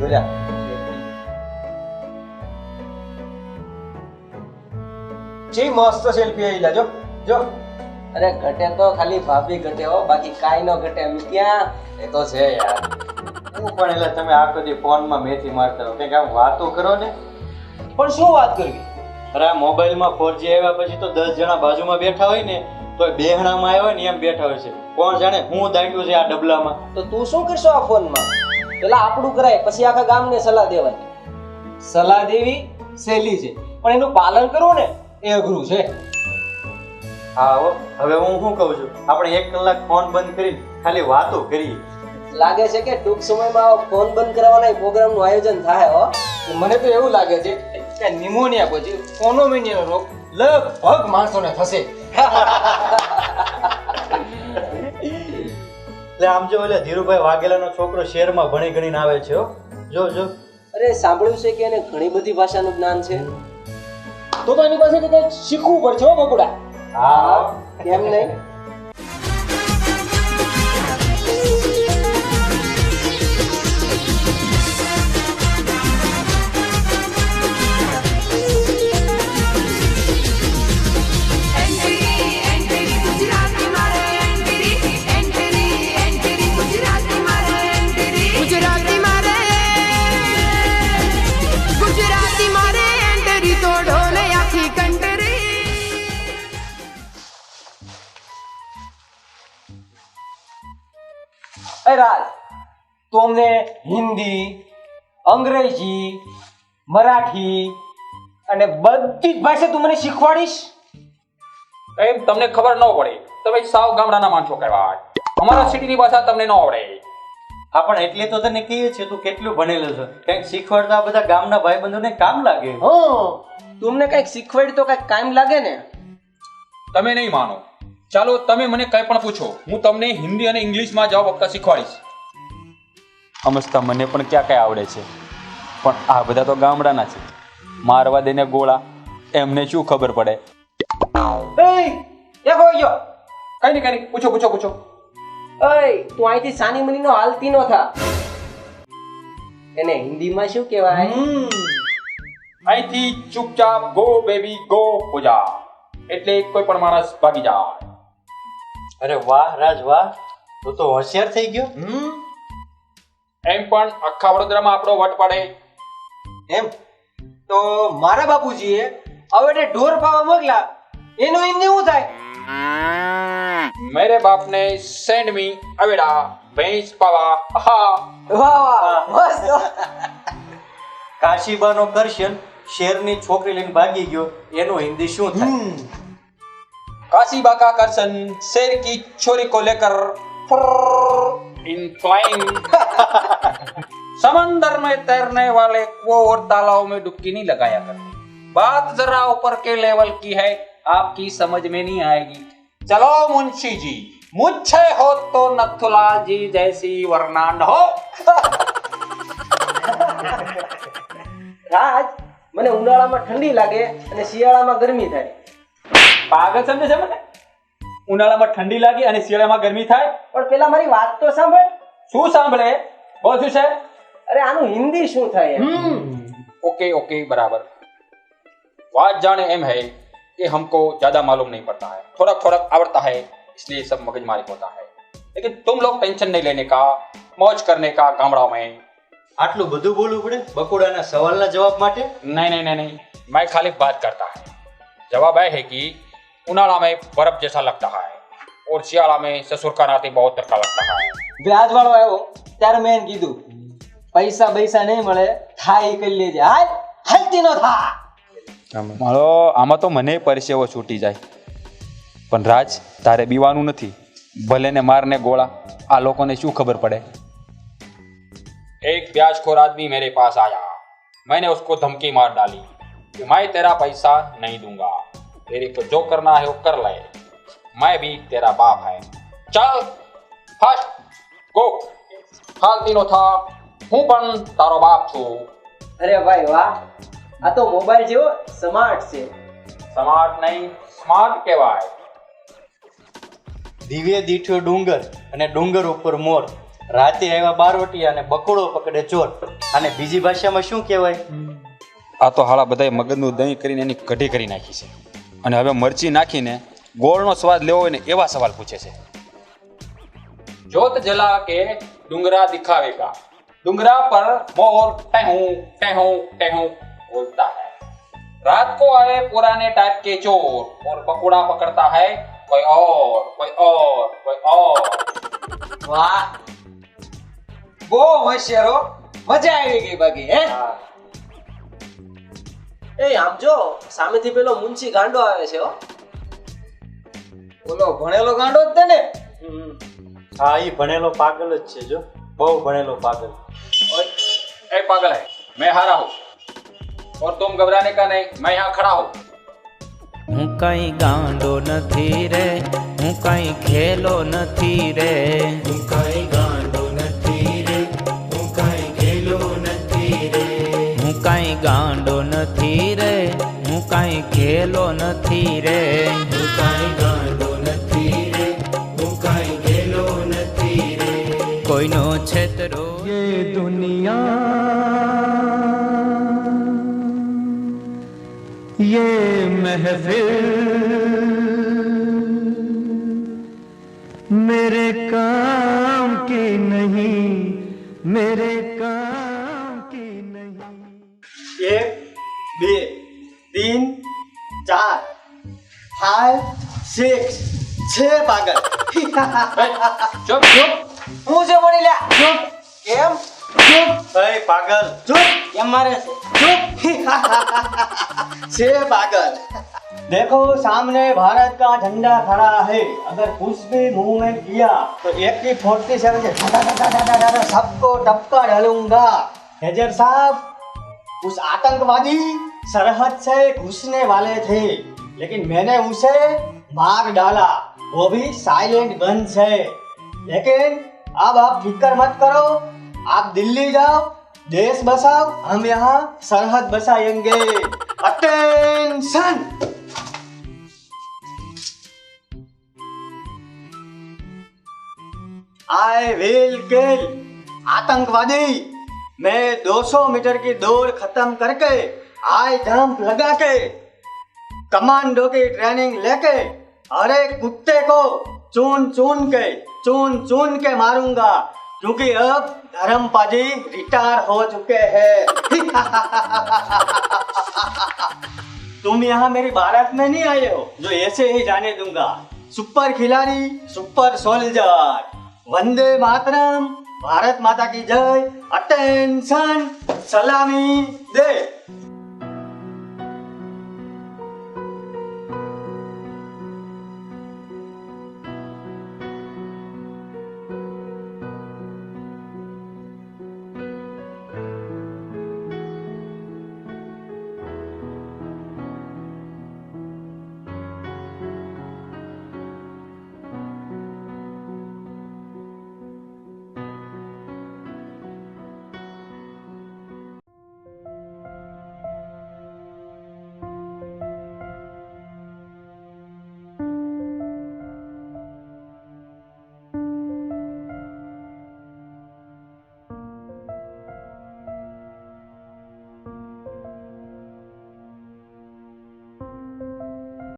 જોયા ચી મસ્ત સેલ્ફી આવી લા જો જો અરે ઘટે તો ખાલી ભાભી ઘટે હો, બાકી કાઈ નો ઘટે. મિત્યા એ તો છે યાર. હું પણ એટલે તમે આખો દી ફોનમાં મેથી મારતા રહો કંઈક આમ વાતો કરો ને. પણ શું વાત કરવી? અરે આ મોબાઈલમાં 4G આવ્યા પછી તો 10 જણા બાજુમાં બેઠા હોય ને તો બેહણામાં આવ્યા ને એમ બેઠા હોય છે. કોણ જાણે હું દાંડ્યું છે આ ડબલામાં. તો તું શું કરશો આ ફોનમાં? પેલા આપણું કરાય, પછી આખા ગામને સલાહ દેવાય. સલાહ દેવી સહેલી છે, પણ એનું પાલન કરવું ને એ અઘરું છે. હા હો, હવે હું શું કહું છું, આપણે 1 કલાક ફોન બંધ કરી ખાલી વાતો કરીએ. લાગે છે કે ટૂંક સમયમાં ફોન બંધ કરવાના પ્રોગ્રામનું આયોજન થાય હો. મને તો એવું લાગે છે કે નિમોનિયા પછી કોનોમિનિયાનો રોગ લગભગ માણસોને થશે. એટલે આમ જો એટલે ધીરુભાઈ વાઘેલાનો છોકરો શહેરમાં ભણી ગણીને આવે છે હો. જો જો અરે સાંભળ્યું છે કે એને ઘણી બધી ભાષાનું જ્ઞાન છે. તો એની પાસે કંઈક શીખવું પડશે હો બકુડા. હા કેમ નહીં? રાજ, તું અમને હિન્દી, અંગ્રેજી, મરાઠી અને બધી જ ભાષા તું મને શીખવાડીશ? એમ તમને ખબર ન પડે, તમે સાવ ગામડાના માણસો કહેવાય. અમારા સિટીની ભાષા તમને ન આવડે. હા પણ એટલે તો તને કહીએ છે તું કેટલું ભણેલો છે, કંઈક શીખવાડતા આ બધા ગામના ભાઈબંધોને કામ લાગે. તું અમને કંઈક શીખવાડી તો કંઈક કામ લાગે ને. તમે નહીં માનો, ચાલો તમે મને કંઈ પણ પૂછો, હું તમને હિન્દી અને ઇંગ્લિશમાં જવાબ આપતા શીખવાડીશ. સમજતા મને પણ ક્યાં ક્યાં આવડે છે, પણ આ બધા તો ગામડાના છે. મારવા દેને ગોળા, એમને શું ખબર પડે? કઈ નહીં પૂછો. તું અહીંથી સાની મનીનો હાલતી નો થા. એને હિન્દીમાં શું કહેવાય? અહીંથી ચૂપચાપ ગો બેબી ગો હો જા, એટલે કોઈ પણ માણસ ભાગી જાય. અરે વાહ રાજ વાહ, તું તો હોશિયાર થઈ ગયો. એમ પણ આખા વડોદરામાં આપણો વટ પડે. એમ તો મારા બાપુજીએ હવે ઢોર પાવા મોકલા, એનું હિન્દી શું થાય? મેરે બાપ ને સેન્ડ મી અવેડા ભેંસ પાવા. હા વાહ મસ્ત. કાશીબાનો કરશન શેરની છોકરી લઈને ભાગી ગયો, એનું હિન્દી શું થાય? काशीबा का करसन शेर की छोरी को लेकर इन फ्लाइंग. समंदर में तैरने वाले को और तालाब में डुबकी नहीं लगाया करते. बात जरा ऊपर के लेवल की है, आपकी समझ में नहीं आएगी. चलो मुंशी जी, मुझे हो तो नथुलाल जी जैसी वरना न हो. રાજ, મને ઉનાળામાં ઠંડી લાગે અને શિયાળામાં ગરમી થાય. પાગલ સમજે છે મને? ઉનાળામાં ઠંડી લાગે અને શિયાળામાં ગરમી થાય. પણ પેલા મારી વાત તો સાંભળ. શું સાંભળે? બોલ શું છે? અરે આનું હિન્દી શું થાય? ओके बराबर. बात जाने एम है कि हमको ज्यादा मालूम नहीं पड़ता है, थोड़ा आवड़ता है, इसलिए सब मगजमारी होता है. लेकिन तुम लोग टेंशन नहीं लेने का, मौज करने का गामड़ाओं में. આટલું બધું બોલવું પડે બકોડાના સવાલના જવાબ માટે? नहीं, मैं खाली बात करता है. जवाब है कि उनाला में बर्फ जैसा लगता है और शियाला में ससुर का नाते बहुत तड़का लगता है. વ્યાજ વાળો આવ્યો ત્યારે મેં કીધું પૈસા નહીં મળે, થાય કરી લેજે. હાલતી નો થા. મારો આમાં તો મને પરસેવો છૂટી જાય. પણ રાજ, તારે બીવાનું નથી. ભલે ને મારને ગોળા, આ લોકોને શું ખબર પડે? एक ब्याजखोर आदमी मेरे पास आया, मैंने उसको धमकी मार डाली कि मैं तेरा पैसा नहीं दूंगा, तेरे को जो करना है वो कर ले, मैं भी तेरा बाप है, चल फर्स्ट गो. फालती नो था, હું પણ તારો બાપ છું. અરે ભાઈ વાહ, આ તો મોબાઈલ જેવો સ્માર્ટ છે. સ્માર્ટ નહીં, સ્માર્ટ કહેવાય. દિવ્ય દીઠો ડુંગર અને ડુંગર ઉપર મોર, રાતે આવ્યા બારવટિયા અને બકોડો પકડે ચોર. અને બીજી ભાષામાં શું કહેવાય? આ તો હાળા બધાય મગજનું દહીં કરીને એની કઢી કરી નાખી છે અને હવે મરચી નાખીને ગોળનો સ્વાદ લેવો હોય ને એવા સવાલ પૂછે છે. જોત જલા કે डूंगरा दिखावेगा, डूंगरा पर मोर टहूं टहूं टहूं बोलता है. रात को आए पुराने टाइप के चोर और पकौड़ा पकड़ता है कोई और कोई और कोई और. વાહ, બહુ હોશિયાર હો, મજા આવી ગઈ બાકી હે. એ આમ જો સામેથી પેલો મુંશી ગાંડો આવે છે હો. ઓલો ભણેલો ગાંડો જ છે ને. હા, એ ભણેલો પાગલ જ છે, જો બહુ ભણેલો પાગલ. ए पागल है, मैं हारा हूँ और तुम घबराने का नहीं, मैं यहाँ खड़ा हूँ. હું કઈ ગાંડો નથી રે, હું કઈ ખેલો નથી રે, હું કઈ ગાંડો નથી રે, હું કઈ ખેલો નથી રે, હું કઈ ગાંડો નથી રે, હું કઈ ખેલો નથી રે, હું કઈ ગાંડો નથી રે, હું કઈ ખેલો નથી રે, કોઈનો છેતરો ये दुनिया ये महफिल मेरे काम की नहीं, मेरे काम की नहीं. 1 2 3 4 5 6 6 પાગલ. चुप चुप. હું છે મળી લ્યા. ચૂપ. કેમ? ચૂપ. એ પાગલ ચૂપ. કેમ મારે છે? चुप. छह पागल. देखो सामने भारत का झंडा खड़ा है, अगर कुछ भी मुंह में किया तो AK-47 से सबको टपका डालूंगा. मेजर साहब, उस आतंकवादी सरहद से घुसने वाले थे, लेकिन मैंने उसे मार डाला, वो भी साइलेंट गन से. लेकिन अब आप फिक्र मत करो, आप दिल्ली जाओ, देश बसाओ, हम यहाँ सरहद बसाएंगे. अटेंशन. आई विल किल आतंकवादी. मैं 200 मीटर की दौड़ खत्म करके हाई जंप लगा के कमांडो की ट्रेनिंग लेके हर एक कुत्ते को चुन चुन के मारूंगा, क्योंकि अब धर्मपाजी रिटायर हो चुके हैं. तुम यहाँ मेरी बारात में नहीं आए हो जो ऐसे ही जाने दूंगा. सुपर खिलाड़ी, सुपर सोल्जर. वंदे मातरम. भारत माता की जय. अटेंशन. सलामी दे.